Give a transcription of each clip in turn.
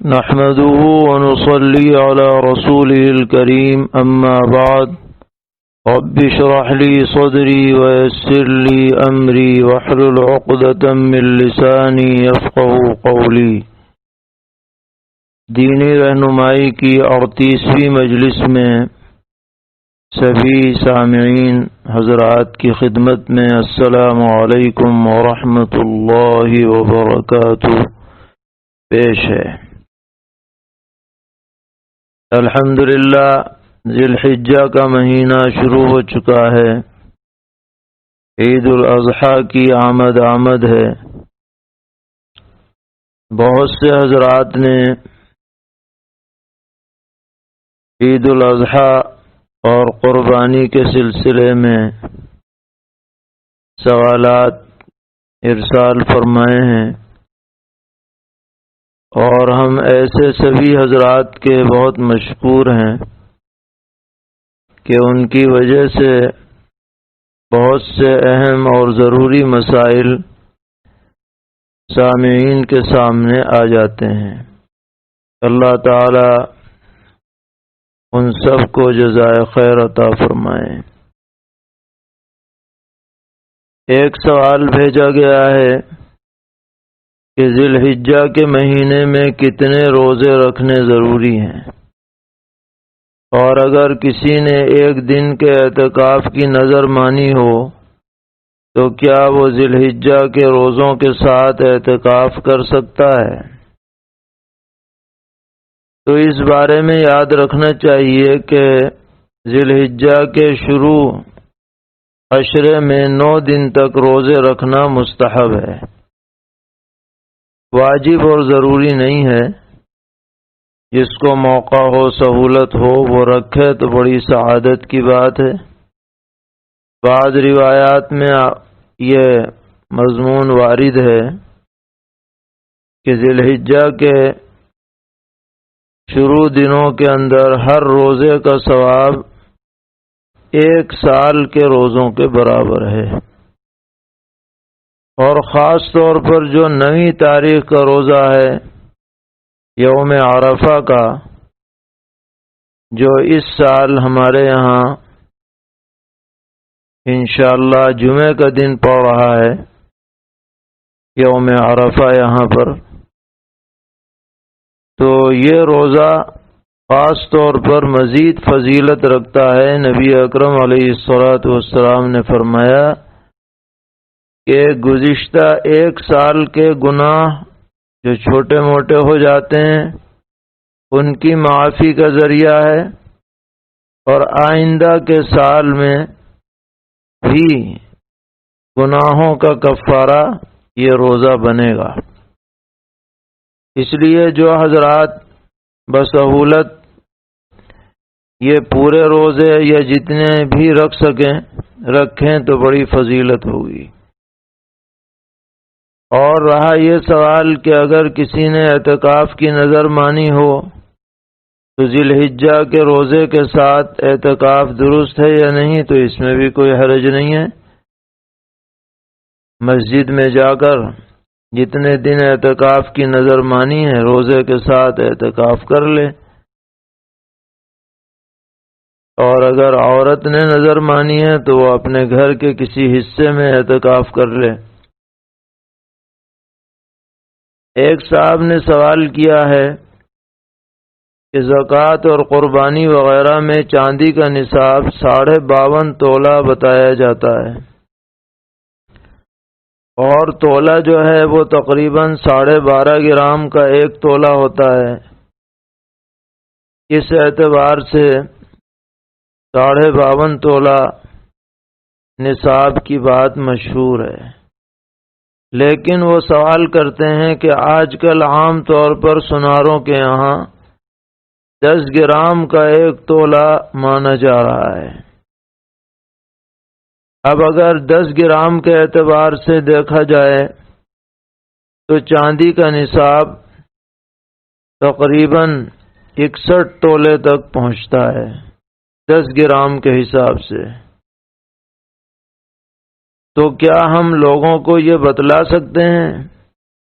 نحمده ونصلي على رسوله الكريم أما بعد رب اشرح لي صدري ويسر لي أمري واحلل عقدة من لساني يفقهوا قولي۔ دینی رہنمائی کی 38ویں مجلس میں سبھی سامعین حضرات کی خدمت میں السلام علیکم ورحمۃ اللہ وبرکاتہ پیش ہے۔ الحمدللہ ذی الحجہ کا مہینہ شروع ہو چکا ہے، عید الاضحیٰ کی آمد ہے۔ بہت سے حضرات نے عید الاضحیٰ اور قربانی کے سلسلے میں سوالات ارسال فرمائے ہیں، اور ہم ایسے سبھی حضرات کے بہت مشکور ہیں کہ ان کی وجہ سے بہت سے اہم اور ضروری مسائل سامعین کے سامنے آ جاتے ہیں۔ اللہ تعالی ان سب کو جزائے خیر عطا فرمائے۔ ایک سوال بھیجا گیا ہے کہ ذی الحجہ کے مہینے میں کتنے روزے رکھنے ضروری ہیں، اور اگر کسی نے ایک دن کے اعتکاف کی نظر مانی ہو تو کیا وہ ذی الحجہ کے روزوں کے ساتھ اعتکاف کر سکتا ہے؟ تو اس بارے میں یاد رکھنا چاہیے کہ ذی الحجہ کے شروع عشرے میں 9 دن تک روزے رکھنا مستحب ہے، واجب اور ضروری نہیں ہے۔ جس کو موقع ہو، سہولت ہو، وہ رکھے تو بڑی سعادت کی بات ہے۔ بعض روایات میں یہ مضمون وارد ہے کہ ذی الحجہ کے شروع دنوں کے اندر ہر روزے کا ثواب 1 سال کے روزوں کے برابر ہے، اور خاص طور پر جو 9ویں تاریخ کا روزہ ہے یوم عرفہ کا، جو اس سال ہمارے یہاں انشاءاللہ جمعہ کا دن پڑ رہا ہے، یوم عرفہ یہاں پر، تو یہ روزہ خاص طور پر مزید فضیلت رکھتا ہے۔ نبی اکرم علیہ الصلوۃ نے فرمایا کہ گزشتہ 1 سال کے گناہ جو چھوٹے موٹے ہو جاتے ہیں ان کی معافی کا ذریعہ ہے، اور آئندہ کے سال میں بھی گناہوں کا کفارہ یہ روزہ بنے گا۔ اس لیے جو حضرات بسہولت یہ پورے روزے یا جتنے بھی رکھ سکیں رکھیں تو بڑی فضیلت ہوگی۔ اور رہا یہ سوال کہ اگر کسی نے اعتکاف کی نظر مانی ہو تو ذی الحجہ کے روزے کے ساتھ اعتکاف درست ہے یا نہیں، تو اس میں بھی کوئی حرج نہیں ہے۔ مسجد میں جا کر جتنے دن اعتکاف کی نظر مانی ہے روزے کے ساتھ اعتکاف کر لے، اور اگر عورت نے نظر مانی ہے تو وہ اپنے گھر کے کسی حصے میں اعتکاف کر لے۔ ایک صاحب نے سوال کیا ہے کہ زکوٰۃ اور قربانی وغیرہ میں چاندی کا نصاب 52.5 تولہ بتایا جاتا ہے، اور تولہ جو ہے وہ تقریباً 12.5 گرام کا 1 تولہ ہوتا ہے۔ اس اعتبار سے 52.5 تولہ نصاب کی بات مشہور ہے، لیکن وہ سوال کرتے ہیں کہ آج کل عام طور پر سناروں کے یہاں 10 گرام کا 1 تولہ مانا جا رہا ہے۔ اب اگر 10 گرام کے اعتبار سے دیکھا جائے تو چاندی کا نصاب تقریباً 61 تولے تک پہنچتا ہے 10 گرام کے حساب سے۔ تو کیا ہم لوگوں کو یہ بتلا سکتے ہیں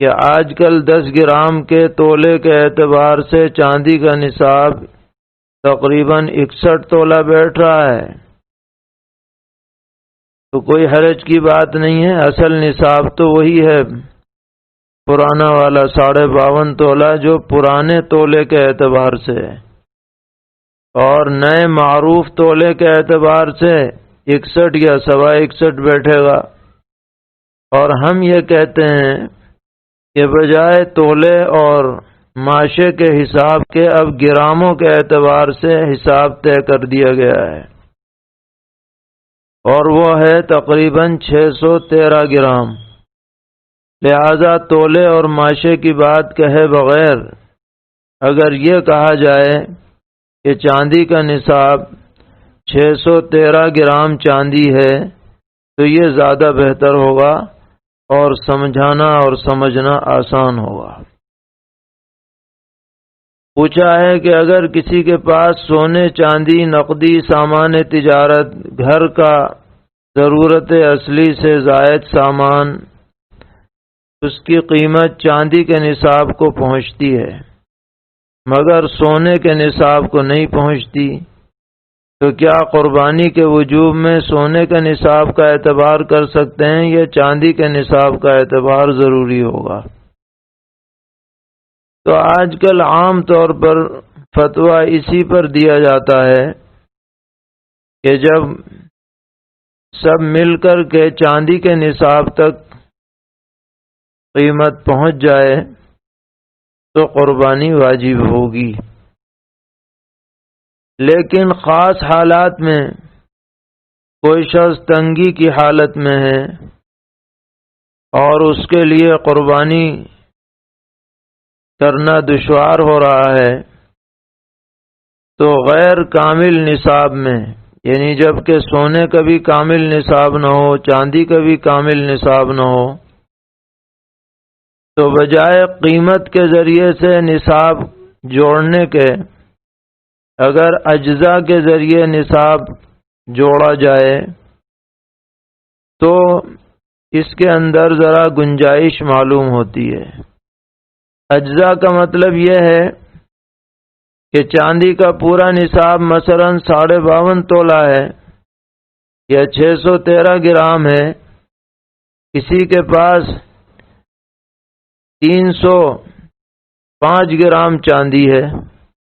کہ آج کل 10 گرام کے تولے کے اعتبار سے چاندی کا نصاب تقریباً 61 تولہ بیٹھ رہا ہے، تو کوئی حرج کی بات نہیں ہے۔ اصل نصاب تو وہی ہے پرانا والا 52.5 تولہ جو پرانے تولے کے اعتبار سے ہے، اور نئے معروف تولے کے اعتبار سے 61 یا 61.25 بیٹھے گا۔ اور ہم یہ کہتے ہیں کہ بجائے تولے اور ماشے کے حساب کے اب گراموں کے اعتبار سے حساب طے کر دیا گیا ہے، اور وہ ہے تقریباً 613 گرام۔ لہذا تولے اور ماشے کی بات کہے بغیر اگر یہ کہا جائے کہ چاندی کا نصاب 613 گرام چاندی ہے تو یہ زیادہ بہتر ہوگا اور سمجھانا اور سمجھنا آسان ہوگا۔ پوچھا ہے کہ اگر کسی کے پاس سونے، چاندی، نقدی، سامان تجارت، گھر کا ضرورت اصلی سے زائد سامان، اس کی قیمت چاندی کے نصاب کو پہنچتی ہے مگر سونے کے نصاب کو نہیں پہنچتی، تو کیا قربانی کے وجوب میں سونے کے نصاب کا اعتبار کر سکتے ہیں یا چاندی کے نصاب کا اعتبار ضروری ہوگا؟ تو آج کل عام طور پر فتویٰ اسی پر دیا جاتا ہے کہ جب سب مل کر کے چاندی کے نصاب تک قیمت پہنچ جائے تو قربانی واجب ہوگی، لیکن خاص حالات میں کوئی شخص تنگی کی حالت میں ہے اور اس کے لیے قربانی کرنا دشوار ہو رہا ہے، تو غیر کامل نصاب میں، یعنی جب کہ سونے کا بھی کامل نصاب نہ ہو، چاندی کا بھی کامل نصاب نہ ہو، تو بجائے قیمت کے ذریعے سے نصاب جوڑنے کے اگر اجزاء کے ذریعے نصاب جوڑا جائے تو اس کے اندر ذرا گنجائش معلوم ہوتی ہے۔ اجزاء کا مطلب یہ ہے کہ چاندی کا پورا نصاب مثلا 52.5 تولہ ہے یا 613 گرام ہے، کسی کے پاس 305 گرام چاندی ہے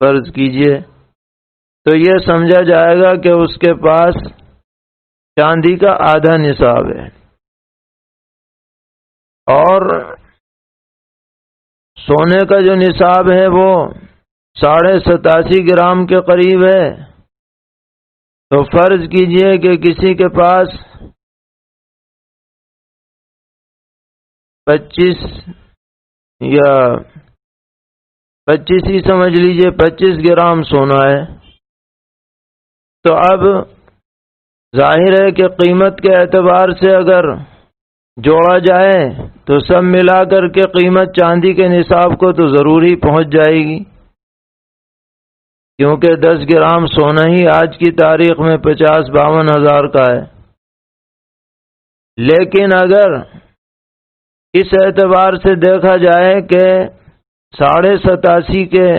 فرض کیجئے، تو یہ سمجھا جائے گا کہ اس کے پاس چاندی کا آدھا نصاب ہے، اور سونے کا جو نصاب ہے وہ 87.5 گرام کے قریب ہے، تو فرض کیجئے کہ کسی کے پاس 25 یا 25 ہی سمجھ لیجئے 25 گرام سونا ہے، تو اب ظاہر ہے کہ قیمت کے اعتبار سے اگر جوڑا جائے تو سب ملا کر کے قیمت چاندی کے نصاب کو تو ضرور ہی پہنچ جائے گی، کیونکہ 10 گرام سونا ہی آج کی تاریخ میں 50-52 ہزار کا ہے۔ لیکن اگر اس اعتبار سے دیکھا جائے کہ 87.5 کے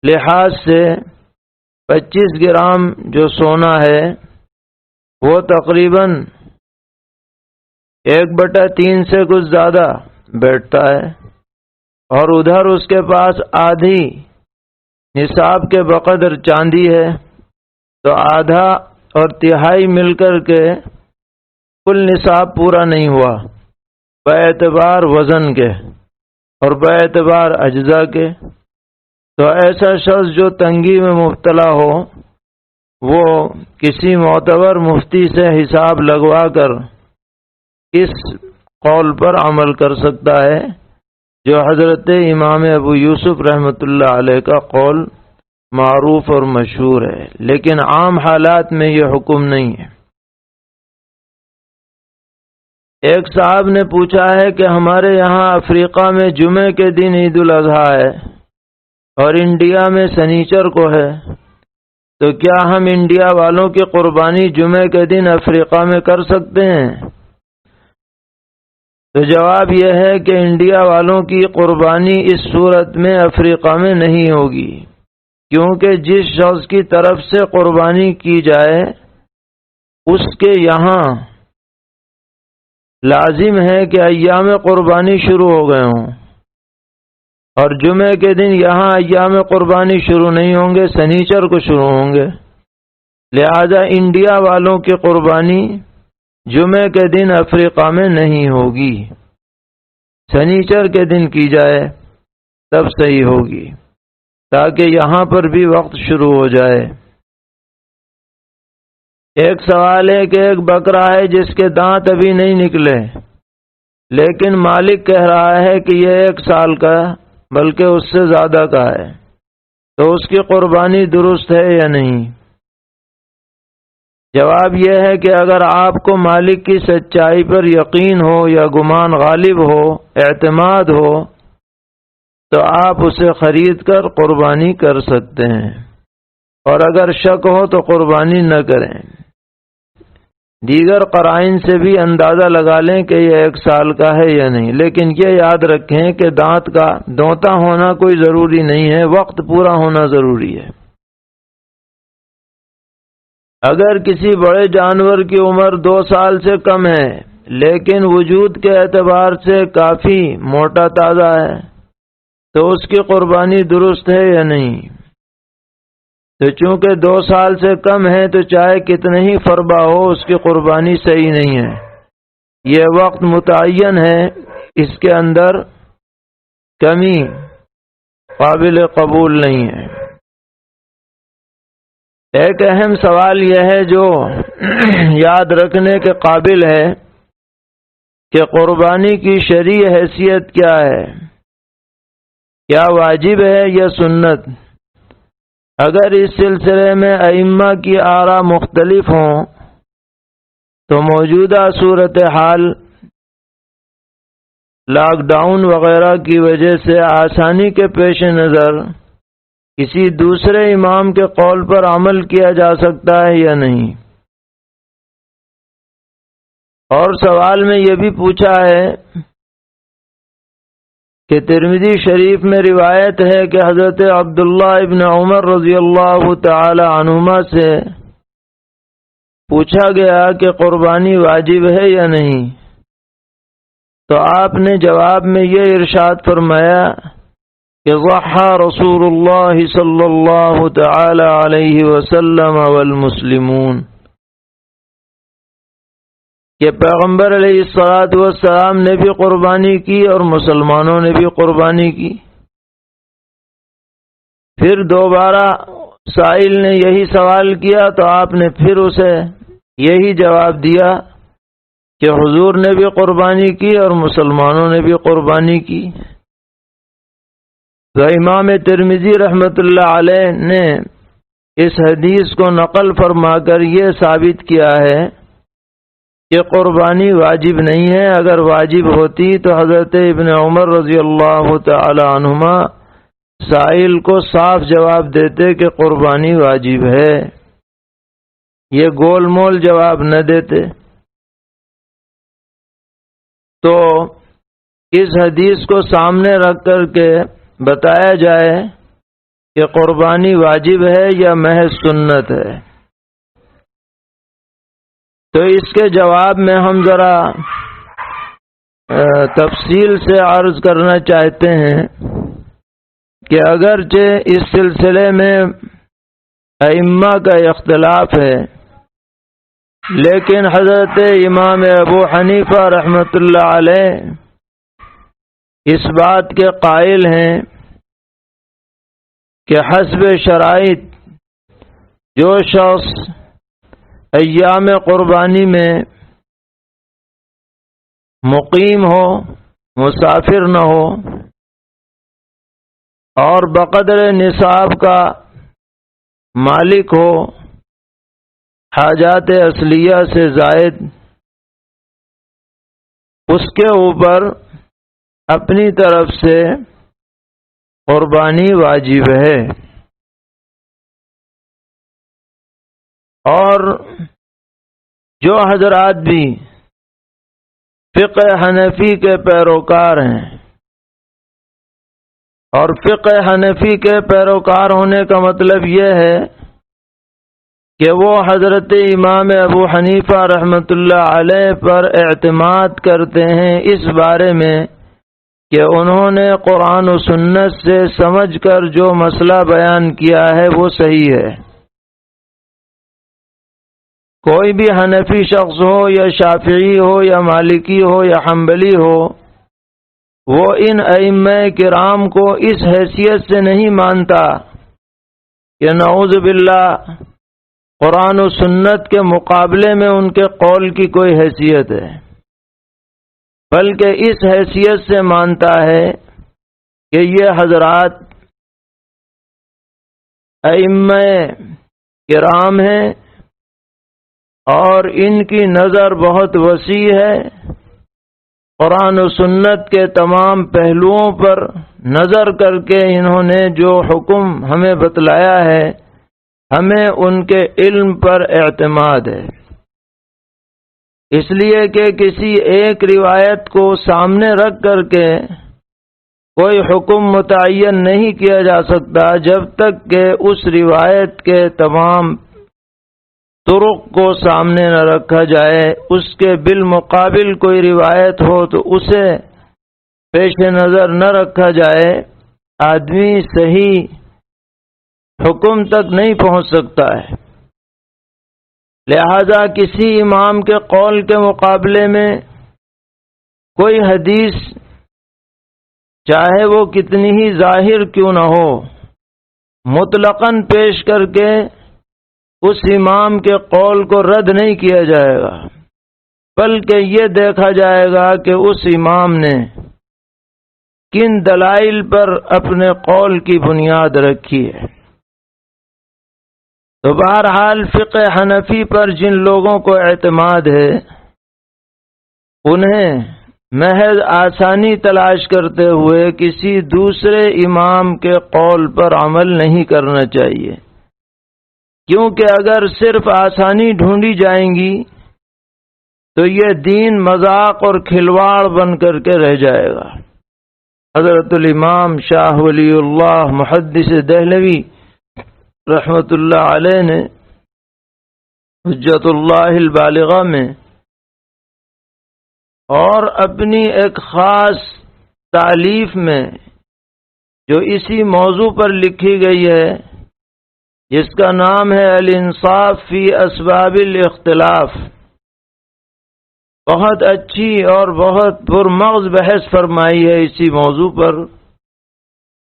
لحاظ سے 25 گرام جو سونا ہے وہ تقریباً 1/3 سے کچھ زیادہ بیٹھتا ہے، اور ادھر اس کے پاس آدھی نصاب کے بقدر چاندی ہے، تو آدھا اور تہائی مل کر کے کل نصاب پورا نہیں ہوا باعتبار وزن کے اور باعتبار اجزاء کے۔ تو ایسا شخص جو تنگی میں مبتلا ہو وہ کسی معتبر مفتی سے حساب لگوا کر اس قول پر عمل کر سکتا ہے جو حضرت امام ابو یوسف رحمۃ اللہ علیہ کا قول معروف اور مشہور ہے، لیکن عام حالات میں یہ حکم نہیں ہے۔ ایک صاحب نے پوچھا ہے کہ ہمارے یہاں افریقہ میں جمعے کے دن عید الاضحیٰ ہے اور انڈیا میں سنیچر کو ہے، تو کیا ہم انڈیا والوں کی قربانی جمعے کے دن افریقہ میں کر سکتے ہیں؟ تو جواب یہ ہے کہ انڈیا والوں کی قربانی اس صورت میں افریقہ میں نہیں ہوگی، کیونکہ جس شخص کی طرف سے قربانی کی جائے اس کے یہاں لازم ہے کہ ایام قربانی شروع ہو گئے ہوں، اور جمعے کے دن یہاں ایام قربانی شروع نہیں ہوں گے، سنیچر کو شروع ہوں گے۔ لہذا انڈیا والوں کی قربانی جمعے کے دن افریقہ میں نہیں ہوگی، سنیچر کے دن کی جائے تب صحیح ہوگی، تاکہ یہاں پر بھی وقت شروع ہو جائے۔ ایک سوال ہے کہ ایک بکرا ہے جس کے دانت ابھی نہیں نکلے، لیکن مالک کہہ رہا ہے کہ یہ 1 سال کا بلکہ اس سے زیادہ کا ہے، تو اس کی قربانی درست ہے یا نہیں؟ جواب یہ ہے کہ اگر آپ کو مالک کی سچائی پر یقین ہو یا گمان غالب ہو، اعتماد ہو، تو آپ اسے خرید کر قربانی کر سکتے ہیں، اور اگر شک ہو تو قربانی نہ کریں۔ دیگر قرائن سے بھی اندازہ لگا لیں کہ یہ 1 سال کا ہے یا نہیں، لیکن یہ یاد رکھیں کہ دانت کا دونتا ہونا کوئی ضروری نہیں ہے، وقت پورا ہونا ضروری ہے۔ اگر کسی بڑے جانور کی عمر 2 سال سے کم ہے لیکن وجود کے اعتبار سے کافی موٹا تازہ ہے، تو اس کی قربانی درست ہے یا نہیں؟ تو چونکہ 2 سال سے کم ہے تو چاہے کتنے ہی فربا ہو اس کی قربانی صحیح نہیں ہے، یہ وقت متعین ہے، اس کے اندر کمی قابل قبول نہیں ہے۔ ایک اہم سوال یہ ہے جو یاد رکھنے کے قابل ہے کہ قربانی کی شرعی حیثیت کیا ہے، کیا واجب ہے یا سنت؟ اگر اس سلسلے میں ائمہ کی آراء مختلف ہوں تو موجودہ صورتحال لاک ڈاؤن وغیرہ کی وجہ سے آسانی کے پیش نظر کسی دوسرے امام کے قول پر عمل کیا جا سکتا ہے یا نہیں؟ اور سوال میں یہ بھی پوچھا ہے کہ ترمذی شریف میں روایت ہے کہ حضرت عبداللہ ابن عمر رضی اللہ تعالی عنہما سے پوچھا گیا کہ قربانی واجب ہے یا نہیں، تو آپ نے جواب میں یہ ارشاد فرمایا کہ ضحى رسول اللہ صلی اللہ تعالی علیہ وسلم والمسلمون، کہ پیغمبر علیہ الصلوۃ نے بھی قربانی کی اور مسلمانوں نے بھی قربانی کی۔ پھر دوبارہ سائل نے یہی سوال کیا تو آپ نے پھر اسے یہی جواب دیا کہ حضور نے بھی قربانی کی اور مسلمانوں نے بھی قربانی کی۔ تو امام ترمذی رحمۃ اللہ علیہ نے اس حدیث کو نقل فرما کر یہ ثابت کیا ہے کہ قربانی واجب نہیں ہے، اگر واجب ہوتی تو حضرت ابن عمر رضی اللہ تعالی عنہما سائل کو صاف جواب دیتے کہ قربانی واجب ہے، یہ گول مول جواب نہ دیتے۔ تو اس حدیث کو سامنے رکھ کر کے بتایا جائے کہ قربانی واجب ہے یا محض سنت ہے، تو اس کے جواب میں ہم ذرا تفصیل سے عرض کرنا چاہتے ہیں کہ اگرچہ اس سلسلے میں ائمہ کا اختلاف ہے، لیکن حضرت امام ابو حنیفہ رحمۃ اللہ علیہ اس بات کے قائل ہیں کہ حسب شرائط جو شخص ایام قربانی میں مقیم ہو، مسافر نہ ہو، اور بقدر نصاب کا مالک ہو، حاجات اصلیہ سے زائد، اس کے اوپر اپنی طرف سے قربانی واجب ہے۔ اور جو حضرات بھی فقہ حنفی کے پیروکار ہیں، اور فقہ حنفی کے پیروکار ہونے کا مطلب یہ ہے کہ وہ حضرت امام ابو حنیفہ رحمۃ اللہ علیہ پر اعتماد کرتے ہیں اس بارے میں کہ انہوں نے قرآن و سنت سے سمجھ کر جو مسئلہ بیان کیا ہے وہ صحیح ہے۔ کوئی بھی حنفی شخص ہو یا شافعی ہو یا مالکی ہو یا حنبلی ہو، وہ ان ائمہ کرام کو اس حیثیت سے نہیں مانتا کہ نعوذ باللہ قرآن و سنت کے مقابلے میں ان کے قول کی کوئی حیثیت ہے، بلکہ اس حیثیت سے مانتا ہے کہ یہ حضرات ائمہ کرام ہیں اور ان کی نظر بہت وسیع ہے، قرآن و سنت کے تمام پہلوؤں پر نظر کر کے انہوں نے جو حکم ہمیں بتلایا ہے ہمیں ان کے علم پر اعتماد ہے۔ اس لیے کہ کسی ایک روایت کو سامنے رکھ کر کے کوئی حکم متعین نہیں کیا جا سکتا جب تک کہ اس روایت کے تمام طرق کو سامنے نہ رکھا جائے، اس کے بالمقابل کوئی روایت ہو تو اسے پیش نظر نہ رکھا جائے، آدمی صحیح حکم تک نہیں پہنچ سکتا ہے۔ لہذا کسی امام کے قول کے مقابلے میں کوئی حدیث چاہے وہ کتنی ہی ظاہر کیوں نہ ہو، مطلقاً پیش کر کے اس امام کے قول کو رد نہیں کیا جائے گا، بلکہ یہ دیکھا جائے گا کہ اس امام نے کن دلائل پر اپنے قول کی بنیاد رکھی ہے۔ تو بہرحال فقہ حنفی پر جن لوگوں کو اعتماد ہے انہیں محض آسانی تلاش کرتے ہوئے کسی دوسرے امام کے قول پر عمل نہیں کرنا چاہیے، کیونکہ اگر صرف آسانی ڈھونڈی جائیں گی تو یہ دین مذاق اور کھلواڑ بن کر کے رہ جائے گا۔ حضرت الامام شاہ ولی اللہ محدث دہلوی رحمۃ اللہ علیہ نے حجت اللہ البالغہ میں اور اپنی ایک خاص تالیف میں جو اسی موضوع پر لکھی گئی ہے جس کا نام ہے الانصاف فی اسباب الاختلاف، بہت اچھی اور بہت پرمغز بحث فرمائی ہے اسی موضوع پر،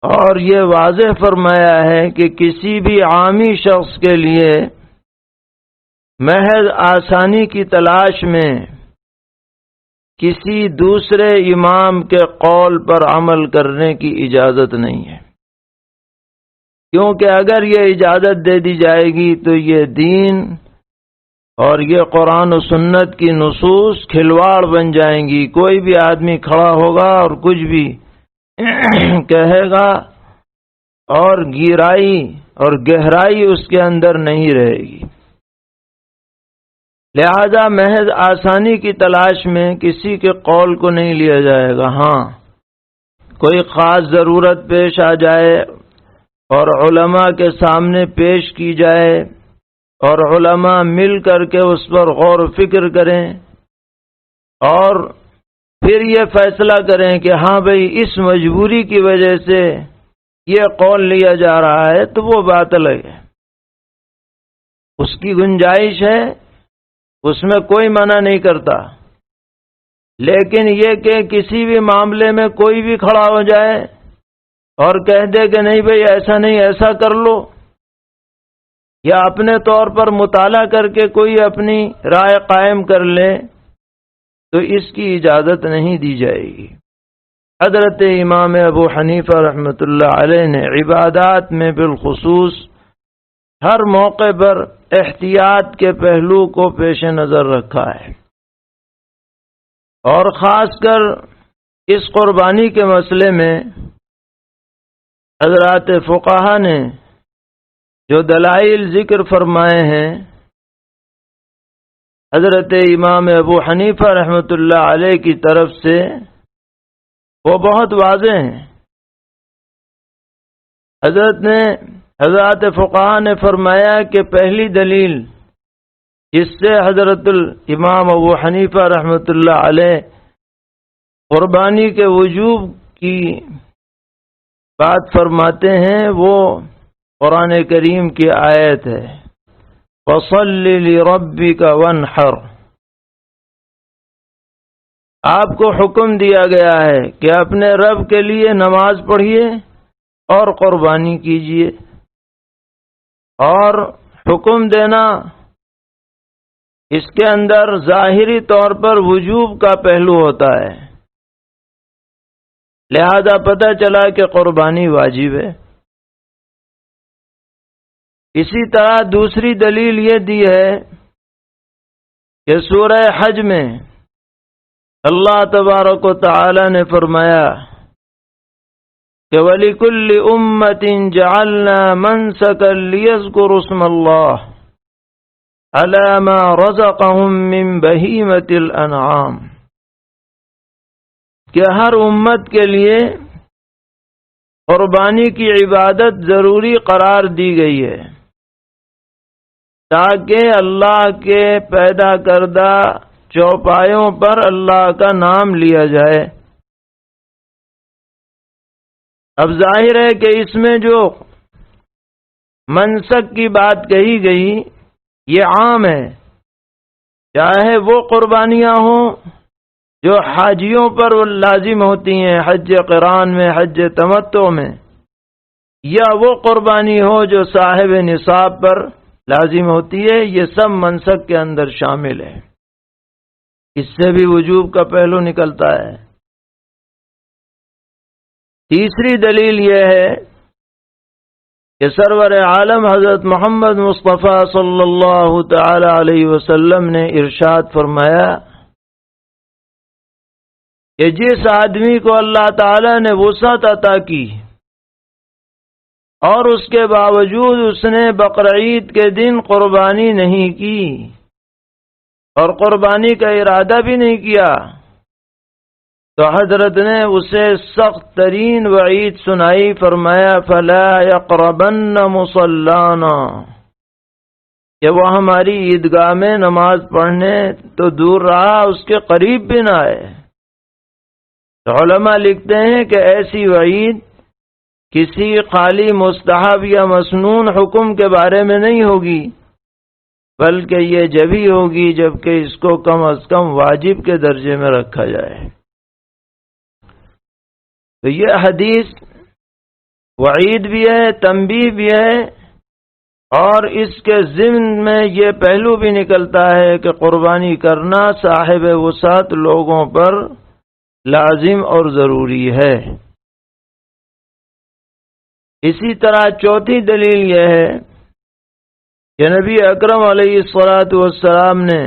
اور یہ واضح فرمایا ہے کہ کسی بھی عامی شخص کے لیے محض آسانی کی تلاش میں کسی دوسرے امام کے قول پر عمل کرنے کی اجازت نہیں ہے، کیونکہ اگر یہ اجازت دے دی جائے گی تو یہ دین اور یہ قرآن و سنت کی نصوص کھلواڑ بن جائیں گی۔ کوئی بھی آدمی کھڑا ہوگا اور کچھ بھی کہے گا اور گہرائی اور گہرائی اس کے اندر نہیں رہے گی۔ لہذا محض آسانی کی تلاش میں کسی کے قول کو نہیں لیا جائے گا۔ ہاں کوئی خاص ضرورت پیش آ جائے اور علماء کے سامنے پیش کی جائے اور علماء مل کر کے اس پر غور و فکر کریں اور پھر یہ فیصلہ کریں کہ ہاں بھئی اس مجبوری کی وجہ سے یہ قول لیا جا رہا ہے تو وہ باطل ہے، اس کی گنجائش ہے، اس میں کوئی منع نہیں کرتا، لیکن یہ کہ کسی بھی معاملے میں کوئی بھی کھڑا ہو جائے اور کہہ دے کہ نہیں بھئی ایسا نہیں ایسا کر لو، یا اپنے طور پر مطالعہ کر کے کوئی اپنی رائے قائم کر لے تو اس کی اجازت نہیں دی جائے گی۔ حضرت امام ابو حنیفہ رحمۃ اللہ علیہ نے عبادات میں بالخصوص ہر موقع پر احتیاط کے پہلو کو پیش نظر رکھا ہے، اور خاص کر اس قربانی کے مسئلے میں حضرات فقہا نے جو دلائل ذکر فرمائے ہیں، حضرت امام ابو حنیفہ رحمۃ اللہ علیہ کی طرف سے وہ بہت واضح ہیں۔ حضرات فقہاء نے فرمایا کہ پہلی دلیل جس سے حضرت الامام ابو حنیفہ رحمۃ اللہ علیہ قربانی کے وجوب کی بات فرماتے ہیں وہ قرآن کریم کی آیت ہے، فَصَلِّ لِرَبِّكَ وَانْحَرْ۔ آپ کو حکم دیا گیا ہے کہ اپنے رب کے لیے نماز پڑھیے اور قربانی کیجیے، اور حکم دینا اس کے اندر ظاہری طور پر وجوب کا پہلو ہوتا ہے، لہذا پتہ چلا کہ قربانی واجب ہے۔ اسی طرح دوسری دلیل یہ دی ہے کہ سورہ حج میں اللہ تبارک و تعالی نے فرمایا کہ وَلِكُلِّ أُمَّةٍ جَعَلْنَا مَنْسَكًا لِيَذْكُرُوا اسْمَ اللَّهِ عَلَى مَا رَزَقَهُم مِّن بَهِيمَةِ الْأَنْعَامِ، کہ ہر امت کے لیے قربانی کی عبادت ضروری قرار دی گئی ہے تاکہ اللہ کے پیدا کردہ چوپایوں پر اللہ کا نام لیا جائے۔ اب ظاہر ہے کہ اس میں جو منسک کی بات کہی گئی یہ عام ہے، چاہے وہ قربانیاں ہوں جو حاجیوں پر لازم ہوتی ہیں حج قران میں، حج تمتع میں، یا وہ قربانی ہو جو صاحب نصاب پر لازم ہوتی ہے، یہ سب منسک کے اندر شامل ہے۔ اس سے بھی وجوب کا پہلو نکلتا ہے۔ تیسری دلیل یہ ہے کہ سرور عالم حضرت محمد مصطفیٰ صلی اللہ تعالی علیہ وسلم نے ارشاد فرمایا کہ جس آدمی کو اللہ تعالی نے وسعت عطا کی اور اس کے باوجود اس نے بقرعید کے دن قربانی نہیں کی اور قربانی کا ارادہ بھی نہیں کیا، تو حضرت نے اسے سخت ترین وعید سنائی، فرمایا فَلَا يَقْرَبَنَّ مُصَلَّانَا، کہ وہ ہماری عیدگاہ میں نماز پڑھنے تو دور رہا، اس کے قریب بھی نہ آئے۔ تو علماء لکھتے ہیں کہ ایسی وعید کسی خالی مستحب یا مسنون حکم کے بارے میں نہیں ہوگی، بلکہ یہ جبھی ہوگی جبکہ اس کو کم از کم واجب کے درجے میں رکھا جائے۔ تو یہ حدیث وعید بھی ہے، تنبیہ بھی ہے، اور اس کے ضمن میں یہ پہلو بھی نکلتا ہے کہ قربانی کرنا صاحب وسعت لوگوں پر لازم اور ضروری ہے۔ اسی طرح چوتھی دلیل یہ ہے کہ نبی اکرم علیہ الصلاۃ والسلام نے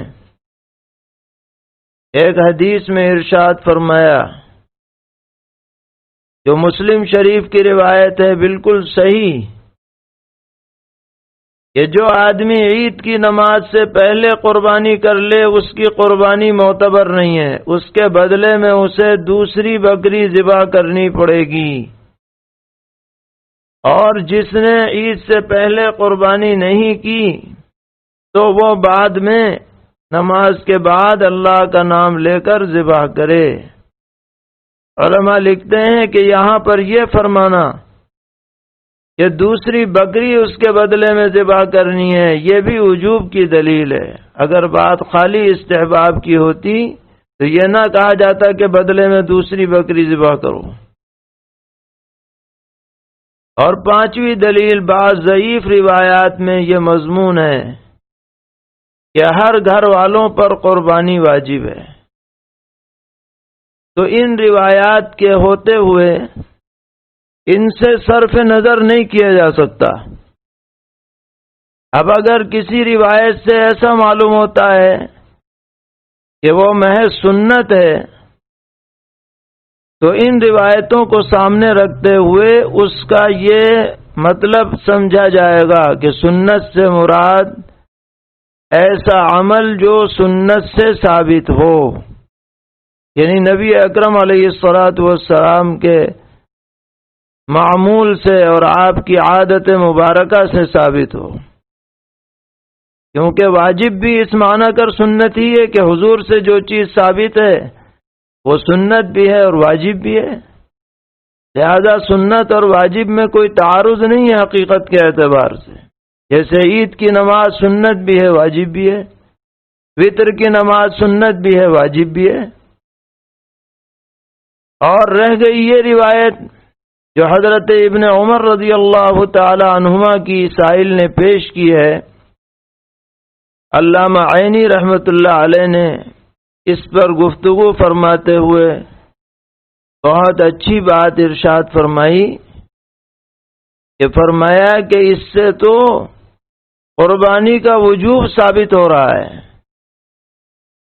ایک حدیث میں ارشاد فرمایا جو مسلم شریف کی روایت ہے، بالکل صحیح، کہ جو آدمی عید کی نماز سے پہلے قربانی کر لے اس کی قربانی معتبر نہیں ہے، اس کے بدلے میں اسے دوسری بکری ذبح کرنی پڑے گی، اور جس نے عید سے پہلے قربانی نہیں کی تو وہ بعد میں نماز کے بعد اللہ کا نام لے کر ذبح کرے۔ علماء لکھتے ہیں کہ یہاں پر یہ فرمانا کہ دوسری بکری اس کے بدلے میں ذبح کرنی ہے، یہ بھی وجوب کی دلیل ہے۔ اگر بات خالی استحباب کی ہوتی تو یہ نہ کہا جاتا کہ بدلے میں دوسری بکری ذبح کرو۔ اور پانچویں دلیل، بعض ضعیف روایات میں یہ مضمون ہے کہ ہر گھر والوں پر قربانی واجب ہے، تو ان روایات کے ہوتے ہوئے ان سے صرف نظر نہیں کیا جا سکتا۔ اب اگر کسی روایت سے ایسا معلوم ہوتا ہے کہ وہ محض سنت ہے تو ان روایتوں کو سامنے رکھتے ہوئے اس کا یہ مطلب سمجھا جائے گا کہ سنت سے مراد ایسا عمل جو سنت سے ثابت ہو، یعنی نبی اکرم علیہ الصلاۃ والسلام کے معمول سے اور آپ کی عادت مبارکہ سے ثابت ہو، کیونکہ واجب بھی اس معنی کر سنت ہی ہے کہ حضور سے جو چیز ثابت ہے وہ سنت بھی ہے اور واجب بھی ہے، لہذا سنت اور واجب میں کوئی تعارض نہیں ہے حقیقت کے اعتبار سے۔ جیسے عید کی نماز سنت بھی ہے واجب بھی ہے، وطر کی نماز سنت بھی ہے واجب بھی ہے۔ اور رہ گئی یہ روایت جو حضرت ابن عمر رضی اللہ تعالی عنہما کی سائل نے پیش کی ہے، علامہ عینی رحمۃ اللہ علیہ نے اس پر گفتگو فرماتے ہوئے بہت اچھی بات ارشاد فرمائی کہ فرمایا کہ اس سے تو قربانی کا وجوب ثابت ہو رہا ہے،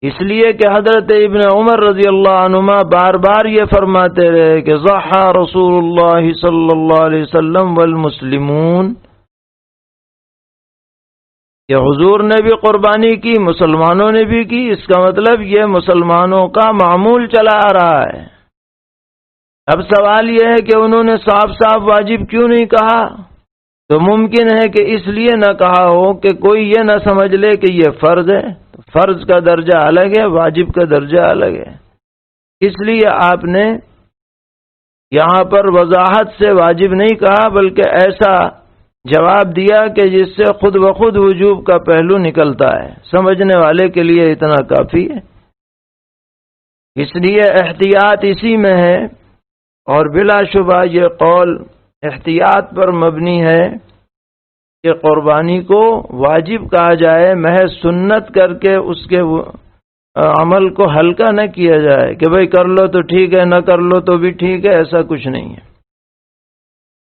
اس لیے کہ حضرت ابن عمر رضی اللہ عنہما بار بار یہ فرماتے رہے کہ ضحى رسول اللہ صلی اللہ علیہ وسلم والمسلمون، کہ حضور نے بھی قربانی کی، مسلمانوں نے بھی کی، اس کا مطلب یہ مسلمانوں کا معمول چلا آ رہا ہے۔ اب سوال یہ ہے کہ انہوں نے صاف صاف واجب کیوں نہیں کہا؟ تو ممکن ہے کہ اس لیے نہ کہا ہو کہ کوئی یہ نہ سمجھ لے کہ یہ فرض ہے، فرض کا درجہ الگ ہے، واجب کا درجہ الگ ہے، اس لیے آپ نے یہاں پر وضاحت سے واجب نہیں کہا بلکہ ایسا جواب دیا کہ جس سے خود بخود وجوب کا پہلو نکلتا ہے، سمجھنے والے کے لیے اتنا کافی ہے۔ اس لیے احتیاط اسی میں ہے، اور بلا شبہ یہ قول احتیاط پر مبنی ہے کہ قربانی کو واجب کہا جائے، محض سنت کر کے اس کے عمل کو ہلکا نہ کیا جائے کہ بھئی کر لو تو ٹھیک ہے، نہ کر لو تو بھی ٹھیک ہے، ایسا کچھ نہیں ہے۔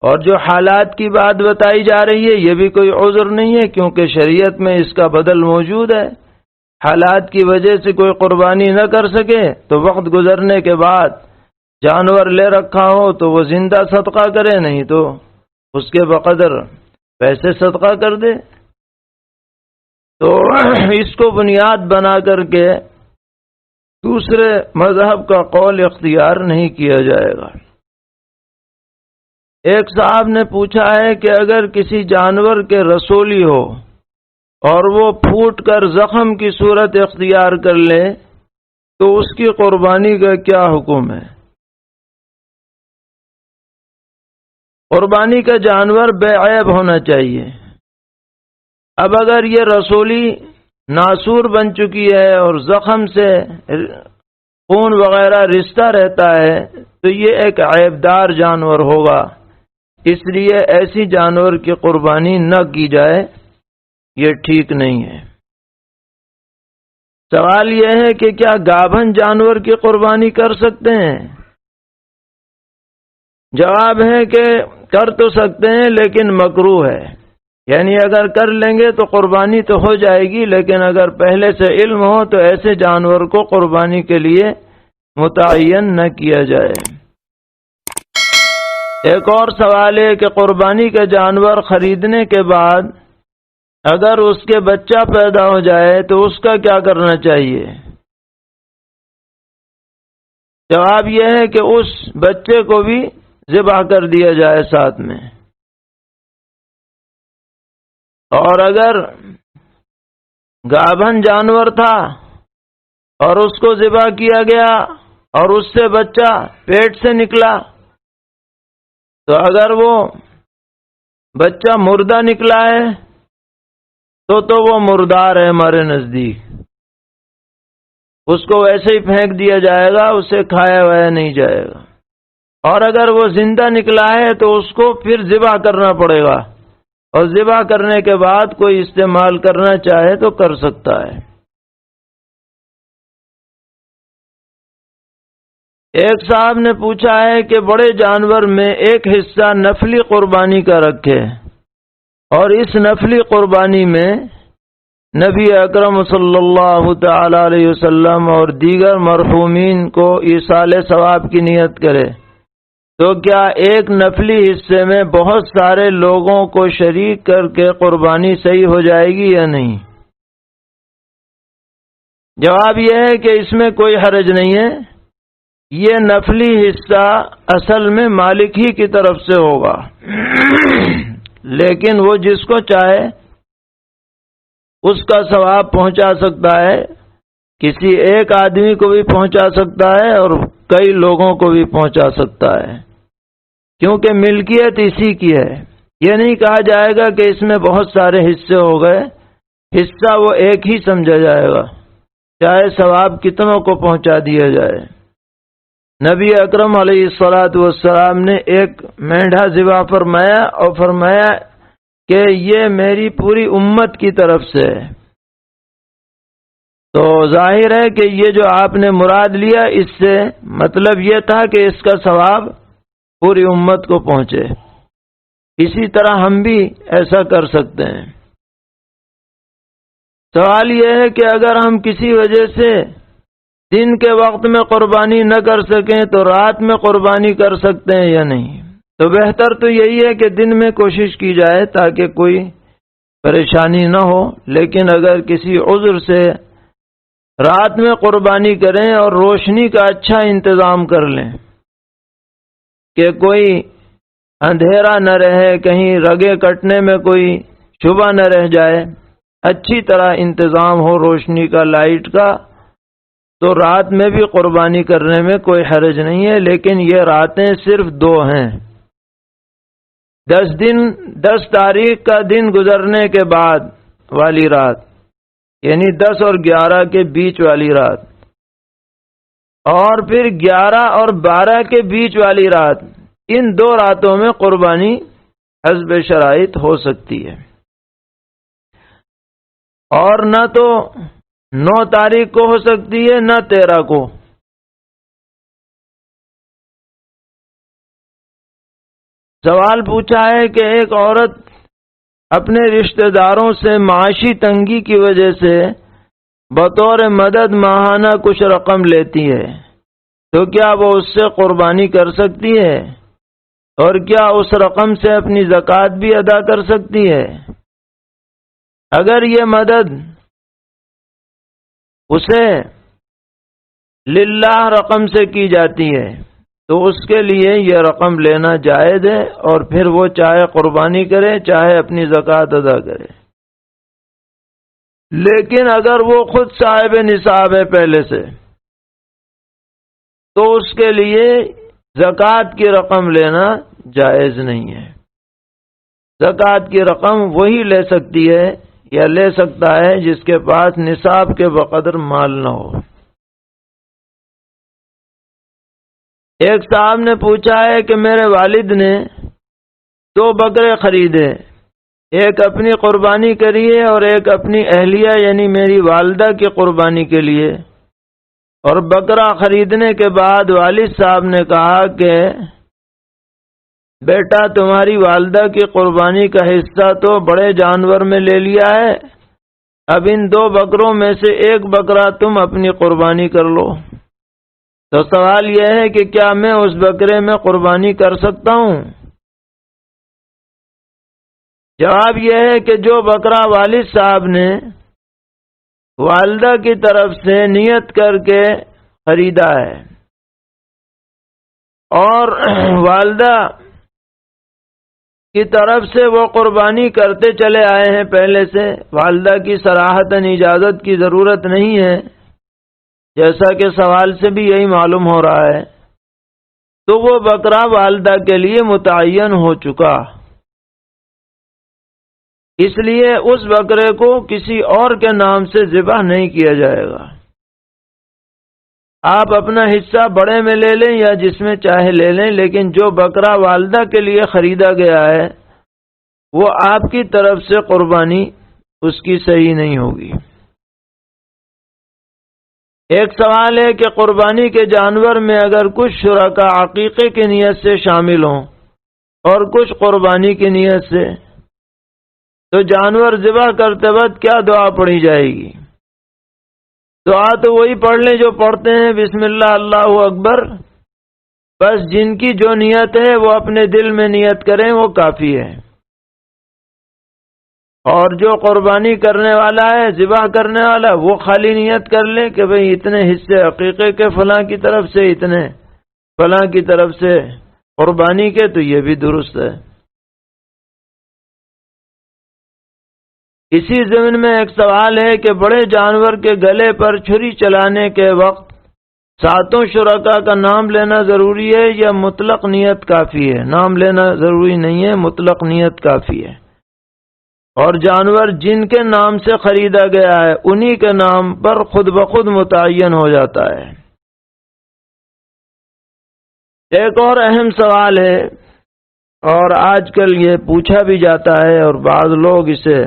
اور جو حالات کی بات بتائی جا رہی ہے یہ بھی کوئی عذر نہیں ہے، کیونکہ شریعت میں اس کا بدل موجود ہے۔ حالات کی وجہ سے کوئی قربانی نہ کر سکے تو وقت گزرنے کے بعد جانور لے رکھا ہو تو وہ زندہ صدقہ کرے، نہیں تو اس کے بقدر پیسے صدقہ کر دے۔ تو اس کو بنیاد بنا کر کے دوسرے مذہب کا قول اختیار نہیں کیا جائے گا۔ ایک صاحب نے پوچھا ہے کہ اگر کسی جانور کے رسولی ہو اور وہ پھوٹ کر زخم کی صورت اختیار کر لے تو اس کی قربانی کا کیا حکم ہے؟ قربانی کا جانور بے عیب ہونا چاہیے۔ اب اگر یہ رسولی ناسور بن چکی ہے اور زخم سے خون وغیرہ رشتہ رہتا ہے تو یہ ایک عیبدار جانور ہوگا، اس لیے ایسی جانور کی قربانی نہ کی جائے، یہ ٹھیک نہیں ہے۔ سوال یہ ہے کہ کیا گابھن جانور کی قربانی کر سکتے ہیں؟ جواب ہے کہ کر تو سکتے ہیں لیکن مکروہ ہے، یعنی اگر کر لیں گے تو قربانی تو ہو جائے گی، لیکن اگر پہلے سے علم ہو تو ایسے جانور کو قربانی کے لیے متعین نہ کیا جائے۔ ایک اور سوال ہے کہ قربانی کا جانور خریدنے کے بعد اگر اس کے بچہ پیدا ہو جائے تو اس کا کیا کرنا چاہیے؟ جواب یہ ہے کہ اس بچے کو بھی ذبح کر دیا جائے ساتھ میں، اور اگر گابھن جانور تھا اور اس کو ذبح کیا گیا اور اس سے بچہ پیٹ سے نکلا تو اگر وہ بچہ مردہ نکلا ہے تو وہ مردار ہے ہمارے نزدیک، اس کو ویسے ہی پھینک دیا جائے گا، اسے کھایا وایا نہیں جائے گا۔ اور اگر وہ زندہ نکلا ہے تو اس کو پھر ذبح کرنا پڑے گا، اور ذبح کرنے کے بعد کوئی استعمال کرنا چاہے تو کر سکتا ہے۔ ایک صاحب نے پوچھا ہے کہ بڑے جانور میں ایک حصہ نفلی قربانی کا رکھے، اور اس نفلی قربانی میں نبی اکرم صلی اللہ تعالی علیہ وسلم اور دیگر مرحومین کو ایصال ثواب کی نیت کرے، تو کیا ایک نفلی حصے میں بہت سارے لوگوں کو شریک کر کے قربانی صحیح ہو جائے گی یا نہیں؟ جواب یہ ہے کہ اس میں کوئی حرج نہیں ہے، یہ نفلی حصہ اصل میں مالک ہی کی طرف سے ہوگا، لیکن وہ جس کو چاہے اس کا ثواب پہنچا سکتا ہے، کسی ایک آدمی کو بھی پہنچا سکتا ہے اور کئی لوگوں کو بھی پہنچا سکتا ہے، کیونکہ ملکیت اسی کی ہے۔ یہ نہیں کہا جائے گا کہ اس میں بہت سارے حصے ہو گئے، حصہ وہ ایک ہی سمجھا جائے گا، چاہے ثواب کتنوں کو پہنچا دیا جائے۔ نبی اکرم علیہ الصلاۃ والسلام نے ایک مینڈھا ذبح فرمایا اور فرمایا کہ یہ میری پوری امت کی طرف سے ہے۔ تو ظاہر ہے کہ یہ جو آپ نے مراد لیا، اس سے مطلب یہ تھا کہ اس کا ثواب پوری امت کو پہنچے۔ اسی طرح ہم بھی ایسا کر سکتے ہیں۔ سوال یہ ہے کہ اگر ہم کسی وجہ سے دن کے وقت میں قربانی نہ کر سکیں تو رات میں قربانی کر سکتے ہیں یا نہیں؟ تو بہتر تو یہی ہے کہ دن میں کوشش کی جائے تاکہ کوئی پریشانی نہ ہو، لیکن اگر کسی عذر سے رات میں قربانی کریں اور روشنی کا اچھا انتظام کر لیں کہ کوئی اندھیرا نہ رہے، کہیں رگیں کٹنے میں کوئی شبہ نہ رہ جائے، اچھی طرح انتظام ہو روشنی کا، لائٹ کا، تو رات میں بھی قربانی کرنے میں کوئی حرج نہیں ہے۔ لیکن یہ راتیں صرف 2 ہیں، 10 تاریخ کا دن گزرنے کے بعد والی رات، یعنی 10 اور 11 کے بیچ والی رات، اور پھر 11 اور 12 کے بیچ والی رات، ان 2 راتوں میں قربانی حسب شرائط ہو سکتی ہے، اور نہ تو 9 تاریخ کو ہو سکتی ہے نہ 13 کو۔ سوال پوچھا ہے کہ ایک عورت اپنے رشتہ داروں سے معاشی تنگی کی وجہ سے بطور مدد ماہانہ کچھ رقم لیتی ہے، تو کیا وہ اس سے قربانی کر سکتی ہے؟ اور کیا اس رقم سے اپنی زکوٰۃ بھی ادا کر سکتی ہے؟ اگر یہ مدد اسے للہ رقم سے کی جاتی ہے تو اس کے لیے یہ رقم لینا جائز ہے، اور پھر وہ چاہے قربانی کرے چاہے اپنی زکوٰۃ ادا کرے۔ لیکن اگر وہ خود صاحب نصاب ہے پہلے سے، تو اس کے لیے زکوٰۃ کی رقم لینا جائز نہیں ہے۔ زکوٰۃ کی رقم وہی لے سکتی ہے یا لے سکتا ہے جس کے پاس نصاب کے بقدر مال نہ ہو۔ ایک صاحب نے پوچھا ہے کہ میرے والد نے 2 بکرے خریدے، ایک اپنی قربانی کے لیے اور ایک اپنی اہلیہ یعنی میری والدہ کی قربانی کے لیے، اور بکرا خریدنے کے بعد والد صاحب نے کہا کہ بیٹا تمہاری والدہ کی قربانی کا حصہ تو بڑے جانور میں لے لیا ہے، اب ان 2 بکروں میں سے ایک بکرا تم اپنی قربانی کر لو۔ تو سوال یہ ہے کہ کیا میں اس بکرے میں قربانی کر سکتا ہوں؟ جواب یہ ہے کہ جو بکرا والد صاحب نے والدہ کی طرف سے نیت کر کے خریدا ہے اور والدہ کی طرف سے وہ قربانی کرتے چلے آئے ہیں پہلے سے، والدہ کی صراحتاً اجازت کی ضرورت نہیں ہے، جیسا کہ سوال سے بھی یہی معلوم ہو رہا ہے، تو وہ بکرا والدہ کے لیے متعین ہو چکا، اس لیے اس بکرے کو کسی اور کے نام سے ذبح نہیں کیا جائے گا۔ آپ اپنا حصہ بڑے میں لے لیں یا جس میں چاہے لے لیں، لیکن جو بکرا والدہ کے لیے خریدا گیا ہے وہ آپ کی طرف سے قربانی اس کی صحیح نہیں ہوگی۔ ایک سوال ہے کہ قربانی کے جانور میں اگر کچھ شرکاء عقیقے کی نیت سے شامل ہوں اور کچھ قربانی کی نیت سے، تو جانور ذبح کرتے وقت کیا دعا پڑھی جائے گی؟ دعا تو وہی پڑھ لیں جو پڑھتے ہیں، بسم اللہ اللہ اکبر، بس جن کی جو نیت ہے وہ اپنے دل میں نیت کریں، وہ کافی ہے۔ اور جو قربانی کرنے والا ہے، ذبح کرنے والا، وہ خالی نیت کر لے کہ بھئی اتنے حصے عقیقے کے فلاں کی طرف سے، اتنے فلاں کی طرف سے قربانی کے، تو یہ بھی درست ہے۔ اسی ضمن میں ایک سوال ہے کہ بڑے جانور کے گلے پر چھری چلانے کے وقت ساتوں شرکاء کا نام لینا ضروری ہے یا مطلق نیت کافی ہے؟ نام لینا ضروری نہیں ہے، مطلق نیت کافی ہے۔ اور جانور جن کے نام سے خریدا گیا ہے انہی کے نام پر خود بخود متعین ہو جاتا ہے۔ ایک اور اہم سوال ہے، اور آج کل یہ پوچھا بھی جاتا ہے اور بعض لوگ اسے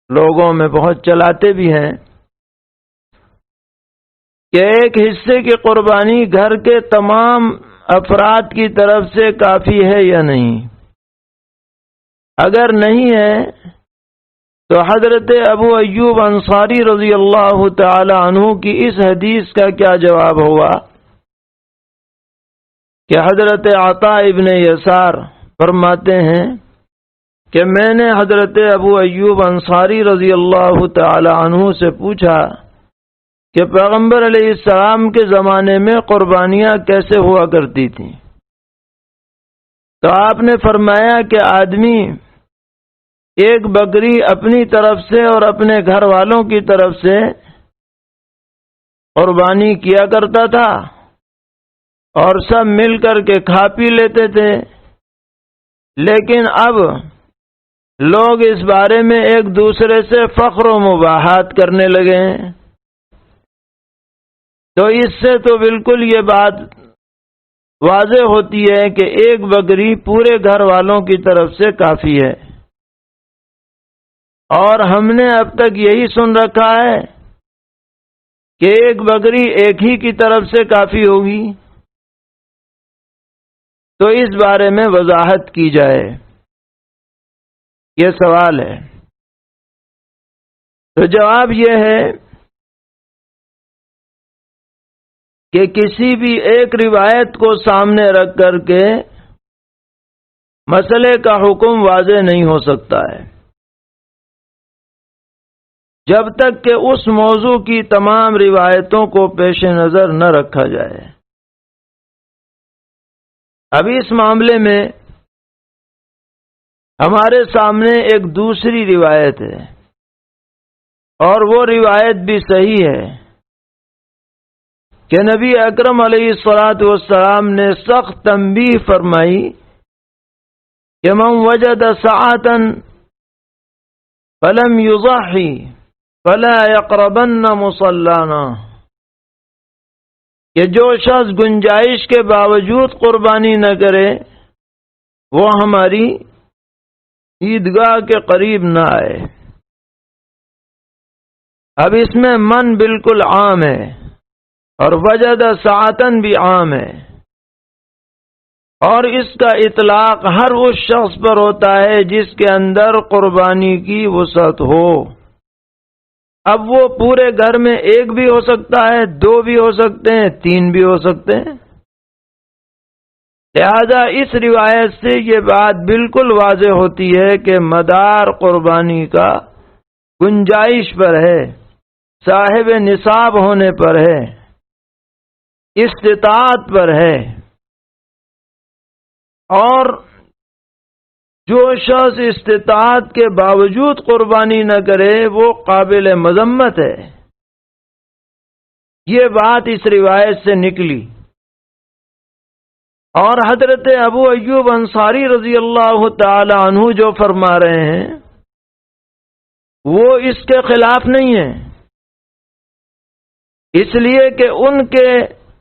لوگوں میں بہت چلاتے بھی ہیں، کہ ایک حصے کی قربانی گھر کے تمام افراد کی طرف سے کافی ہے یا نہیں؟ اگر نہیں ہے تو حضرت ابو ایوب انصاری رضی اللہ تعالی عنہ کی اس حدیث کا کیا جواب ہوگا کہ حضرت عطا ابن یسار فرماتے ہیں کہ میں نے حضرت ابو ایوب انصاری رضی اللہ تعالی عنہ سے پوچھا کہ پیغمبر علیہ السلام کے زمانے میں قربانیاں کیسے ہوا کرتی تھیں؟ تو آپ نے فرمایا کہ آدمی ایک بکری اپنی طرف سے اور اپنے گھر والوں کی طرف سے قربانی کیا کرتا تھا اور سب مل کر کے کھا پی لیتے تھے، لیکن اب لوگ اس بارے میں ایک دوسرے سے فخر و مباحات کرنے لگے ہیں۔ تو اس سے تو بالکل یہ بات واضح ہوتی ہے کہ ایک بکری پورے گھر والوں کی طرف سے کافی ہے، اور ہم نے اب تک یہی سن رکھا ہے کہ ایک بکری ایک ہی کی طرف سے کافی ہوگی۔ تو اس بارے میں وضاحت کی جائے، یہ سوال ہے۔ تو جواب یہ ہے کہ کسی بھی ایک روایت کو سامنے رکھ کر کے مسئلے کا حکم واضح نہیں ہو سکتا ہے، جب تک کہ اس موضوع کی تمام روایتوں کو پیش نظر نہ رکھا جائے۔ ابھی اس معاملے میں ہمارے سامنے ایک دوسری روایت ہے، اور وہ روایت بھی صحیح ہے کہ نبی اکرم علیہ الصلاۃ والسلام نے سخت تنبیہ فرمائی کہ من وجد ساعة فلم يضحي فلا يقربن مصلانا، کہ جو شخص گنجائش کے باوجود قربانی نہ کرے وہ ہماری عیدگاہ کے قریب نہ آئے۔ اب اس میں من بالکل عام ہے اور وجد ساعتن بھی عام ہے، اور اس کا اطلاق ہر اس شخص پر ہوتا ہے جس کے اندر قربانی کی وسعت ہو۔ اب وہ پورے گھر میں ایک بھی ہو سکتا ہے، دو بھی ہو سکتے ہیں، تین بھی ہو سکتے ہیں۔ لہذا اس روایت سے یہ بات بالکل واضح ہوتی ہے کہ مدار قربانی کا گنجائش پر ہے، صاحب نصاب ہونے پر ہے، استطاعت پر ہے، اور جو شخص استطاعت کے باوجود قربانی نہ کرے وہ قابل مذمت ہے۔ یہ بات اس روایت سے نکلی، اور حضرت ابو ایوب انصاری رضی اللہ تعالی عنہ جو فرما رہے ہیں وہ اس کے خلاف نہیں ہے، اس لیے کہ ان کے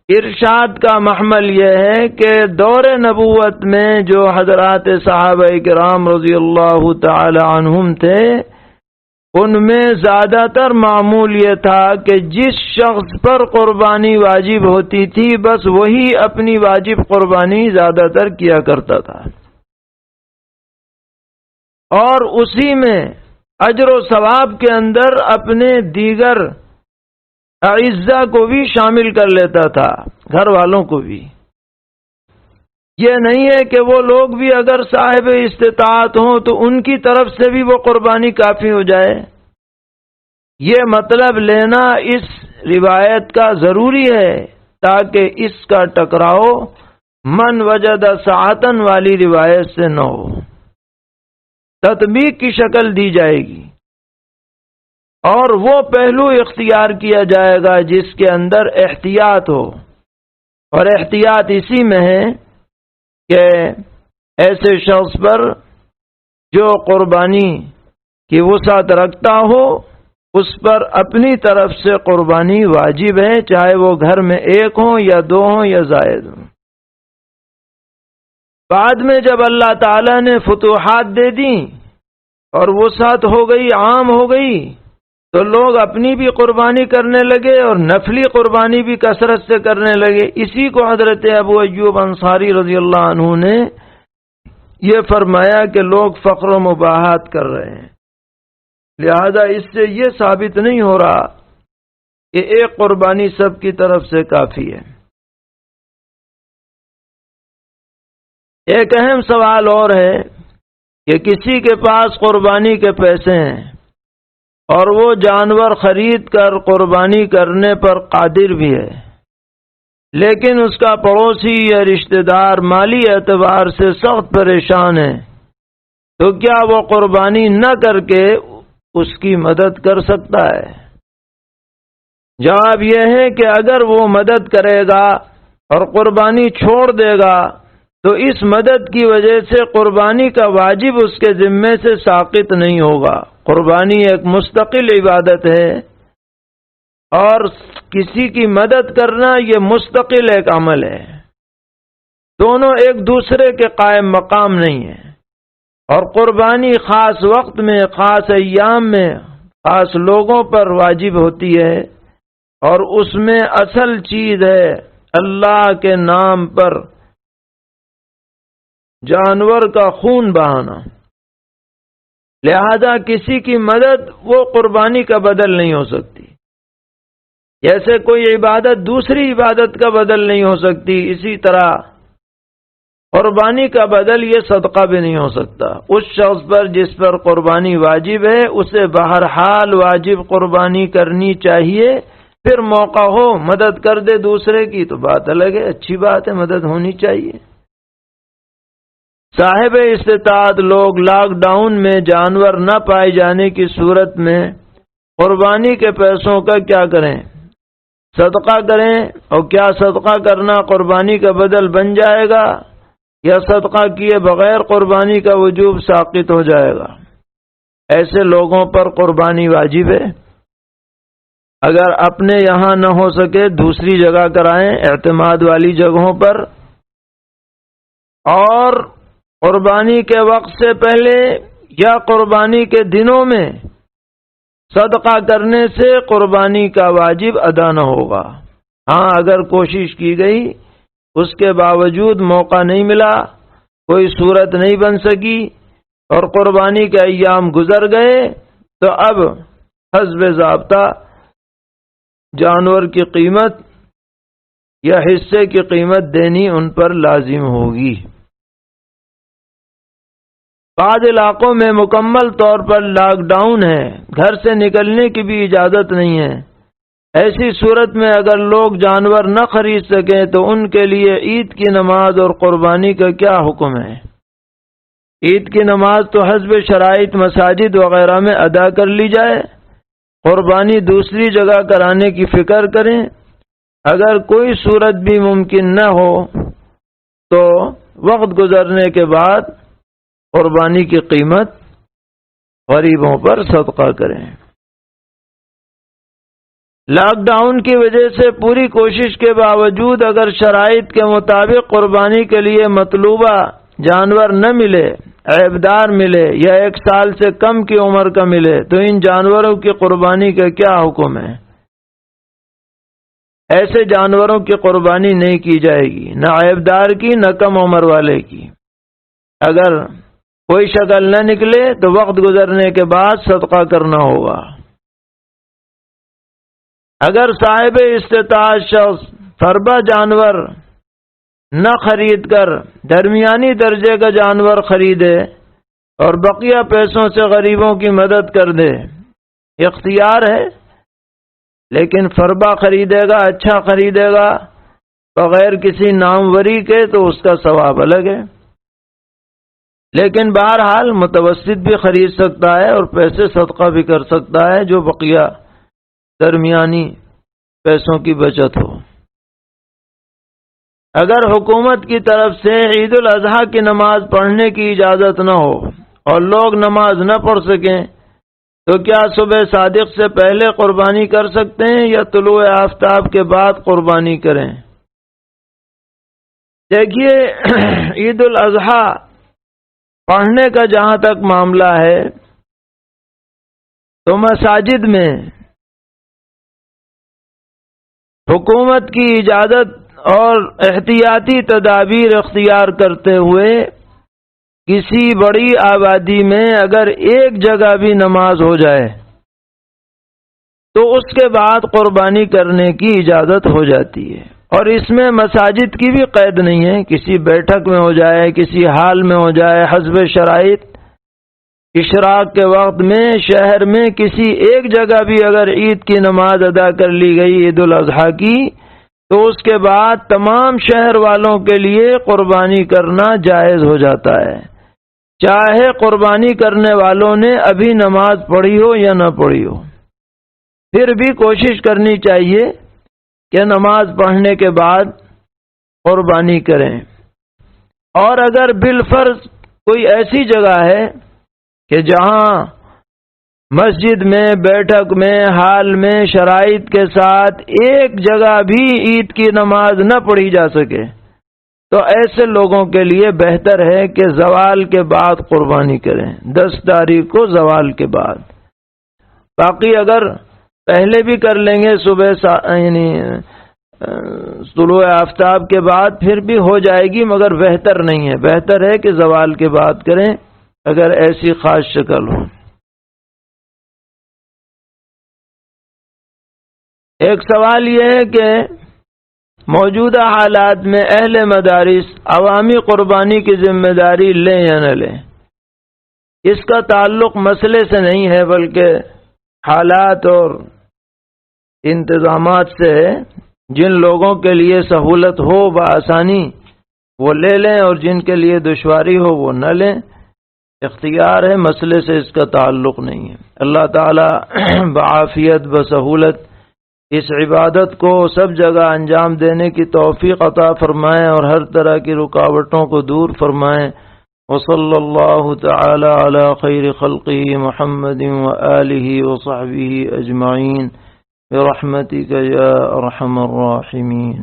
ارشاد کا محمل یہ ہے کہ دور نبوت میں جو حضرات صحابہ کرام رضی اللہ تعالی عنہم تھے ان میں زیادہ تر معمول یہ تھا کہ جس شخص پر قربانی واجب ہوتی تھی بس وہی اپنی واجب قربانی زیادہ تر کیا کرتا تھا، اور اسی میں اجر و ثواب کے اندر اپنے دیگر اعزاء کو بھی شامل کر لیتا تھا، گھر والوں کو بھی۔ یہ نہیں ہے کہ وہ لوگ بھی اگر صاحب استطاعت ہوں تو ان کی طرف سے بھی وہ قربانی کافی ہو جائے۔ یہ مطلب لینا اس روایت کا ضروری ہے تاکہ اس کا ٹکراؤ من وجد ساعتن والی روایت سے نہ ہو۔ تطبیق کی شکل دی جائے گی اور وہ پہلو اختیار کیا جائے گا جس کے اندر احتیاط ہو، اور احتیاط اسی میں ہے کہ ایسے شخص پر جو قربانی کی وسعت رکھتا ہو اس پر اپنی طرف سے قربانی واجب ہے، چاہے وہ گھر میں ایک ہوں یا دو ہوں یا زائد ہوں۔ بعد میں جب اللہ تعالیٰ نے فتوحات دے دیں اور وسعت ہو گئی، عام ہو گئی، تو لوگ اپنی بھی قربانی کرنے لگے اور نفلی قربانی بھی کثرت سے کرنے لگے۔ اسی کو حضرت ابو ایوب انصاری رضی اللہ عنہ نے یہ فرمایا کہ لوگ فقر و مباحات کر رہے ہیں، لہذا اس سے یہ ثابت نہیں ہو رہا کہ ایک قربانی سب کی طرف سے کافی ہے۔ ایک اہم سوال اور ہے کہ کسی کے پاس قربانی کے پیسے ہیں اور وہ جانور خرید کر قربانی کرنے پر قادر بھی ہے، لیکن اس کا پڑوسی یا رشتہ دار مالی اعتبار سے سخت پریشان ہے، تو کیا وہ قربانی نہ کر کے اس کی مدد کر سکتا ہے؟ جواب یہ ہے کہ اگر وہ مدد کرے گا اور قربانی چھوڑ دے گا تو اس مدد کی وجہ سے قربانی کا واجب اس کے ذمے سے ساقط نہیں ہوگا۔ قربانی ایک مستقل عبادت ہے اور کسی کی مدد کرنا یہ مستقل ایک عمل ہے، دونوں ایک دوسرے کے قائم مقام نہیں ہیں، اور قربانی خاص وقت میں، خاص ایام میں، خاص لوگوں پر واجب ہوتی ہے، اور اس میں اصل چیز ہے اللہ کے نام پر جانور کا خون بہانا، لہذا کسی کی مدد وہ قربانی کا بدل نہیں ہو سکتی، جیسے کوئی عبادت دوسری عبادت کا بدل نہیں ہو سکتی، اسی طرح قربانی کا بدل یہ صدقہ بھی نہیں ہو سکتا۔ اس شخص پر جس پر قربانی واجب ہے اسے بہرحال واجب قربانی کرنی چاہیے، پھر موقع ہو مدد کر دے دوسرے کی تو بات الگ ہے، اچھی بات ہے، مدد ہونی چاہیے۔ صاحب استطاعت لوگ لاک ڈاؤن میں جانور نہ پائے جانے کی صورت میں قربانی کے پیسوں کا کیا کریں؟ صدقہ کریں؟ اور کیا صدقہ کرنا قربانی کا بدل بن جائے گا یا صدقہ کیے بغیر قربانی کا وجوب ساقط ہو جائے گا؟ ایسے لوگوں پر قربانی واجب ہے، اگر اپنے یہاں نہ ہو سکے دوسری جگہ کرائیں، اعتماد والی جگہوں پر، اور قربانی کے وقت سے پہلے یا قربانی کے دنوں میں صدقہ کرنے سے قربانی کا واجب ادا نہ ہوگا۔ ہاں اگر کوشش کی گئی، اس کے باوجود موقع نہیں ملا، کوئی صورت نہیں بن سکی اور قربانی کے ایام گزر گئے، تو اب حسب ضابطہ جانور کی قیمت یا حصے کی قیمت دینی ان پر لازم ہوگی۔ بعض علاقوں میں مکمل طور پر لاک ڈاؤن ہے، گھر سے نکلنے کی بھی اجازت نہیں ہے، ایسی صورت میں اگر لوگ جانور نہ خرید سکیں تو ان کے لیے عید کی نماز اور قربانی کا کیا حکم ہے؟ عید کی نماز تو حسب شرائط مساجد وغیرہ میں ادا کر لی جائے، قربانی دوسری جگہ کرانے کی فکر کریں۔ اگر کوئی صورت بھی ممکن نہ ہو تو وقت گزرنے کے بعد قربانی کی قیمت غریبوں پر صدقہ کریں۔ لاک ڈاؤن کی وجہ سے پوری کوشش کے باوجود اگر شرائط کے مطابق قربانی کے لیے مطلوبہ جانور نہ ملے، عیبدار ملے یا 1 سال سے کم کی عمر کا ملے، تو ان جانوروں کی قربانی کا کیا حکم ہے؟ ایسے جانوروں کی قربانی نہیں کی جائے گی، نہ عیبدار کی نہ کم عمر والے کی۔ اگر کوئی شکل نہ نکلے تو وقت گزرنے کے بعد صدقہ کرنا ہوگا۔ اگر صاحب استطاعت شخص فربا جانور نہ خرید کر درمیانی درجے کا جانور خریدے اور بقیہ پیسوں سے غریبوں کی مدد کر دے، اختیار ہے، لیکن فربا خریدے گا، اچھا خریدے گا بغیر کسی ناموری کے تو اس کا ثواب الگ ہے۔ لیکن بہرحال متوسط بھی خرید سکتا ہے اور پیسے صدقہ بھی کر سکتا ہے جو بقیہ درمیانی پیسوں کی بچت ہو۔ اگر حکومت کی طرف سے عید الاضحیٰ کی نماز پڑھنے کی اجازت نہ ہو اور لوگ نماز نہ پڑھ سکیں تو کیا صبح صادق سے پہلے قربانی کر سکتے ہیں یا طلوع آفتاب کے بعد قربانی کریں؟ دیکھیے، عید الاضحیٰ پڑھنے کا جہاں تک معاملہ ہے تو مساجد میں حکومت کی اجازت اور احتیاطی تدابیر اختیار کرتے ہوئے کسی بڑی آبادی میں اگر ایک جگہ بھی نماز ہو جائے تو اس کے بعد قربانی کرنے کی اجازت ہو جاتی ہے، اور اس میں مساجد کی بھی قید نہیں ہے، کسی بیٹھک میں ہو جائے، کسی حال میں ہو جائے، حسب شرائط اشراق کے وقت میں شہر میں کسی ایک جگہ بھی اگر عید کی نماز ادا کر لی گئی عید الاضحیٰ کی تو اس کے بعد تمام شہر والوں کے لیے قربانی کرنا جائز ہو جاتا ہے، چاہے قربانی کرنے والوں نے ابھی نماز پڑھی ہو یا نہ پڑھی ہو۔ پھر بھی کوشش کرنی چاہیے کہ نماز پڑھنے کے بعد قربانی کریں، اور اگر بالفرض کوئی ایسی جگہ ہے کہ جہاں مسجد میں، بیٹھک میں، حال میں شرائط کے ساتھ ایک جگہ بھی عید کی نماز نہ پڑھی جا سکے تو ایسے لوگوں کے لیے بہتر ہے کہ زوال کے بعد قربانی کریں، 10 تاریخ کو زوال کے بعد۔ باقی اگر پہلے بھی کر لیں گے صبح یعنی طلوع آفتاب کے بعد پھر بھی ہو جائے گی، مگر بہتر نہیں ہے، بہتر ہے کہ زوال کے بعد کریں اگر ایسی خاص شکل ہو۔ ایک سوال یہ ہے کہ موجودہ حالات میں اہل مدارس عوامی قربانی کی ذمہ داری لیں یا نہ لیں؟ اس کا تعلق مسئلے سے نہیں ہے بلکہ حالات اور انتظامات سے ہے۔ جن لوگوں کے لیے سہولت ہو بآسانی وہ لے لیں اور جن کے لیے دشواری ہو وہ نہ لیں، اختیار ہے، مسئلے سے اس کا تعلق نہیں ہے۔ اللہ تعالی بعافیت بسہولت اس عبادت کو سب جگہ انجام دینے کی توفیق عطا فرمائیں اور ہر طرح کی رکاوٹوں کو دور فرمائیں۔ وصلی اللہ تعالی علی خیر خلقہ محمد وآلہ وصحبہ اجمعین برحمتک یا ارحم الراحمین۔